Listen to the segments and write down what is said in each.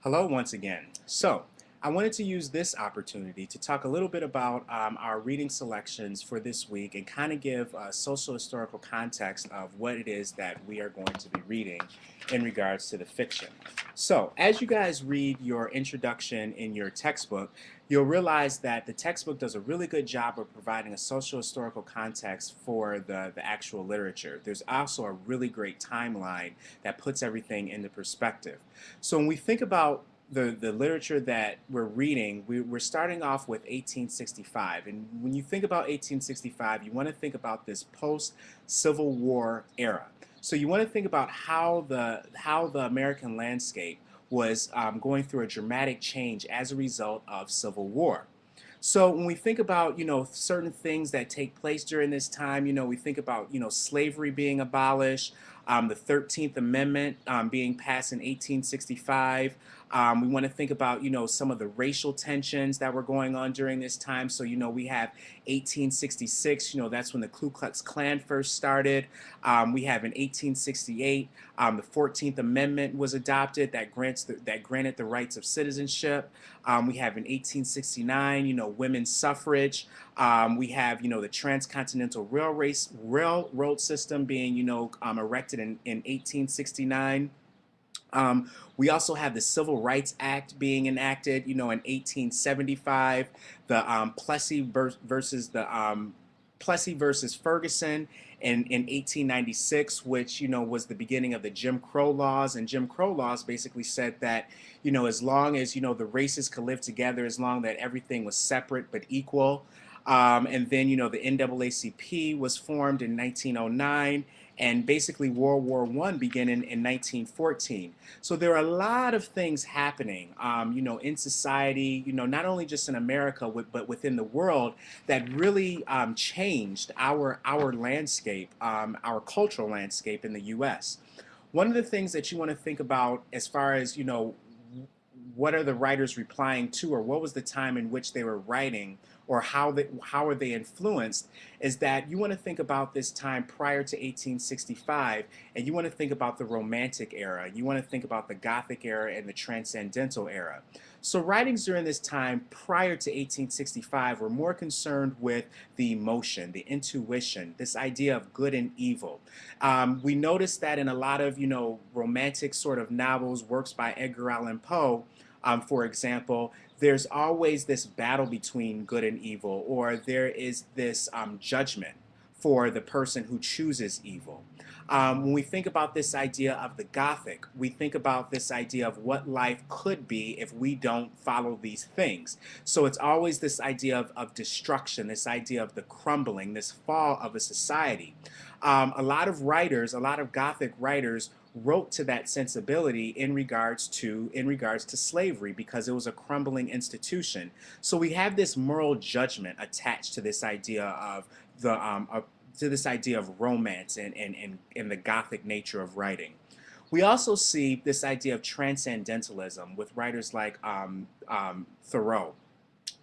Hello once again. So, I wanted to use this opportunity to talk a little bit about our reading selections for this week and kind of give a social historical context of what it is that we are going to be reading in regards to the fiction. So, as you guys read your introduction in your textbook, you'll realize that the textbook does a really good job of providing a social historical context for the actual literature. There's also a really great timeline that puts everything into perspective. So when we think about the literature that we're reading, we're starting off with 1865. And when you think about 1865, you want to think about this post-Civil War era. So you want to think about how the American landscape was going through a dramatic change as a result of Civil War. So when we think about, certain things that take place during this time, we think about, slavery being abolished, the 13th Amendment being passed in 1865. We want to think about, some of the racial tensions that were going on during this time. So, we have 1866, that's when the Ku Klux Klan first started. We have in 1868, the 14th Amendment was adopted that granted the rights of citizenship. We have in 1869, women's suffrage. We have, the transcontinental railroad system being, erected in 1869. We also have the Civil Rights Act being enacted, in 1875. The Plessy versus Ferguson in 1896, which was the beginning of the Jim Crow laws. And Jim Crow laws basically said that as long as the races could live together, as long that everything was separate but equal. And then the NAACP was formed in 1909. And basically World War I began in 1914. So there are a lot of things happening, in society, not only just in America, but within the world that really changed our landscape, our cultural landscape in the U.S. One of the things that you want to think about as far as, what are the writers replying to, or what was the time in which they were writing, or how are they influenced, is that you want to think about this time prior to 1865, and you want to think about the Romantic era, you want to think about the Gothic era and the Transcendental era. So writings during this time prior to 1865 were more concerned with the emotion, the intuition, this idea of good and evil. We noticed that in a lot of romantic sort of novels, works by Edgar Allan Poe, for example, there's always this battle between good and evil, or there is this judgment for the person who chooses evil. When we think about this idea of the Gothic, we think about this idea of what life could be if we don't follow these things. So it's always this idea of destruction, this idea of the crumbling, this fall of a society. A lot of Gothic writers wrote to that sensibility in regards to slavery, because it was a crumbling institution. So we have this moral judgment attached to this idea of romance and the Gothic nature of writing. We also see this idea of transcendentalism with writers like Thoreau.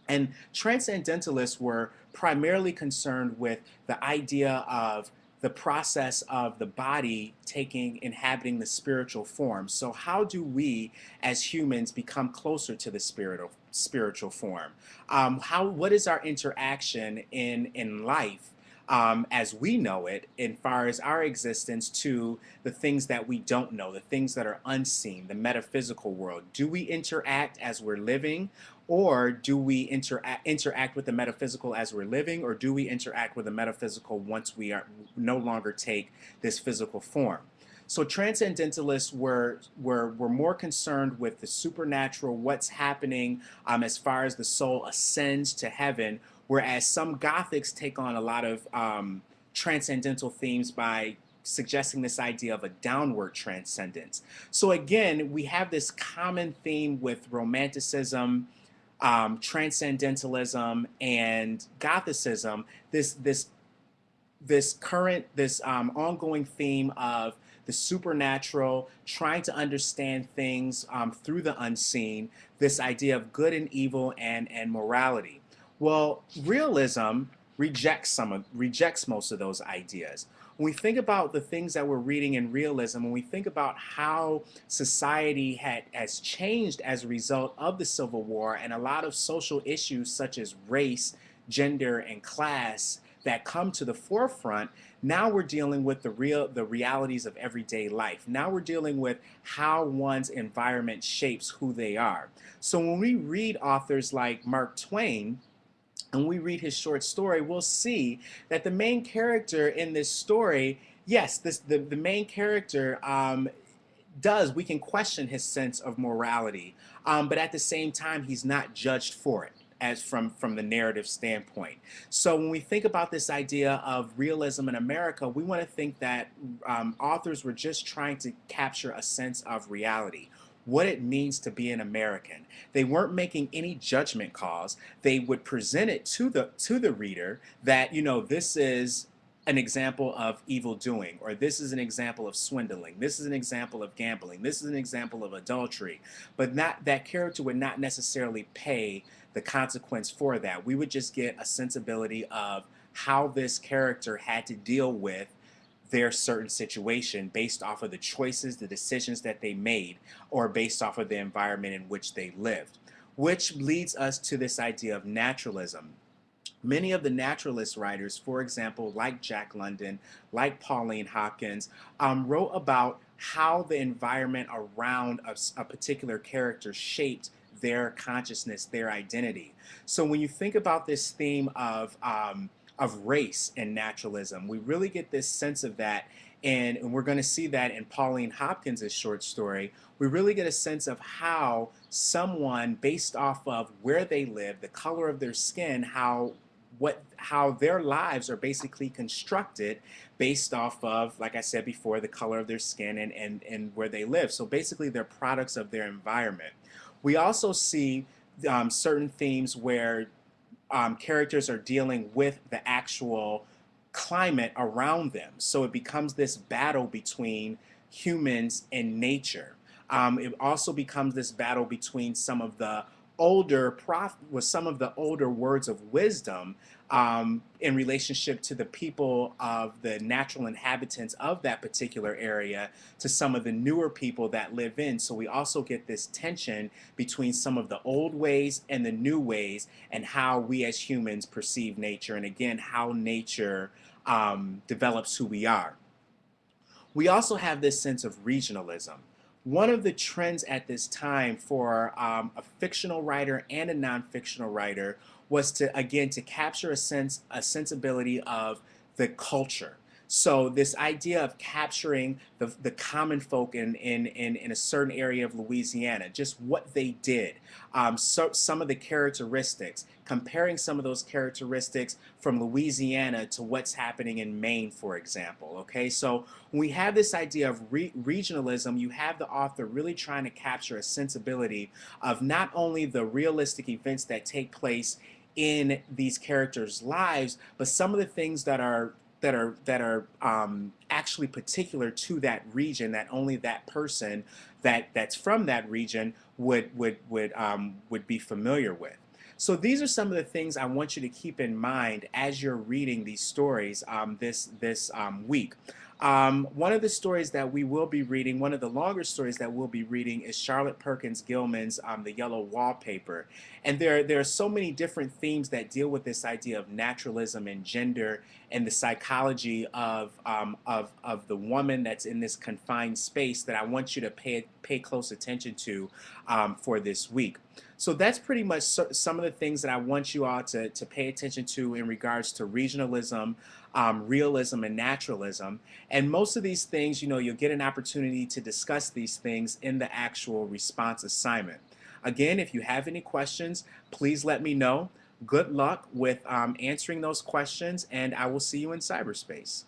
And transcendentalists were primarily concerned with the idea of the process of the body inhabiting the spiritual form. So how do we as humans become closer to the spiritual form? What is our interaction in life, as we know it, in far as our existence, to the things that we don't know, the things that are unseen, the metaphysical world? Do we interact as we're living, or do we interact with the metaphysical as we're living, or do we interact with the metaphysical once we are no longer take this physical form? So transcendentalists were more concerned with the supernatural, what's happening as far as the soul ascends to heaven, whereas some Gothics take on a lot of transcendental themes by suggesting this idea of a downward transcendence. So again, we have this common theme with Romanticism, Transcendentalism, and Gothicism. This ongoing theme of the supernatural, trying to understand things through the unseen, this idea of good and evil and morality. Well, realism rejects most of those ideas. when we think about the things that we're reading in realism, when we think about how society has changed as a result of the Civil War and a lot of social issues such as race, gender, and class that come to the forefront, now we're dealing with the realities of everyday life. Now we're dealing with how one's environment shapes who they are. So when we read authors like Mark Twain, and we read his short story, we'll see that the main character in this story, yes, the main character we can question his sense of morality, but at the same time, he's not judged for it as from the narrative standpoint. So when we think about this idea of realism in America, we want to think that authors were just trying to capture a sense of reality, what it means to be an American. They weren't making any judgment calls. They would present it to the reader that, this is an example of evil doing, or this is an example of swindling, this is an example of gambling, this is an example of adultery, but not that character would not necessarily pay the consequence for that. We would just get a sensibility of how this character had to deal with their certain situation based off of the choices, the decisions that they made, or based off of the environment in which they lived. Which leads us to this idea of naturalism. Many of the naturalist writers, for example, like Jack London, like Pauline Hopkins, wrote about how the environment around a particular character shaped their consciousness, their identity. So when you think about this theme of race and naturalism, we really get this sense of that, and we're going to see that in Pauline Hopkins' short story. We really get a sense of how someone, based off of where they live, the color of their skin, how their lives are basically constructed based off of, like I said before, the color of their skin and where they live. So basically they're products of their environment. We also see certain themes where characters are dealing with the actual climate around them. So it becomes this battle between humans and nature. It also becomes this battle between some of the older words of wisdom in relationship to the people of the natural inhabitants of that particular area to some of the newer people that live in. So we also get this tension between some of the old ways and the new ways, and how we as humans perceive nature, and again, how nature develops who we are. We also have this sense of regionalism. One of the trends at this time for a fictional writer and a non-fictional writer was to capture a sensibility of the culture. So this idea of capturing the common folk in a certain area of Louisiana, just what they did, so some of the characteristics, comparing some of those characteristics from Louisiana to what's happening in Maine, for example. Okay, so when we have this idea of regionalism, you have the author really trying to capture a sensibility of not only the realistic events that take place in these characters' lives, but some of the things that are actually particular to that region, that only that person that's from that region would be familiar with. So these are some of the things I want you to keep in mind as you're reading these stories this week. One of the stories that we will be reading, one of the longer stories that we'll be reading, is Charlotte Perkins Gilman's The Yellow Wallpaper. And there are so many different themes that deal with this idea of naturalism and gender and the psychology of the woman that's in this confined space that I want you to pay close attention to for this week. So that's pretty much some of the things that I want you all to pay attention to in regards to regionalism, realism, and naturalism. And most of these things, you'll get an opportunity to discuss these things in the actual response assignment. Again, if you have any questions, please let me know. Good luck with answering those questions, and I will see you in cyberspace.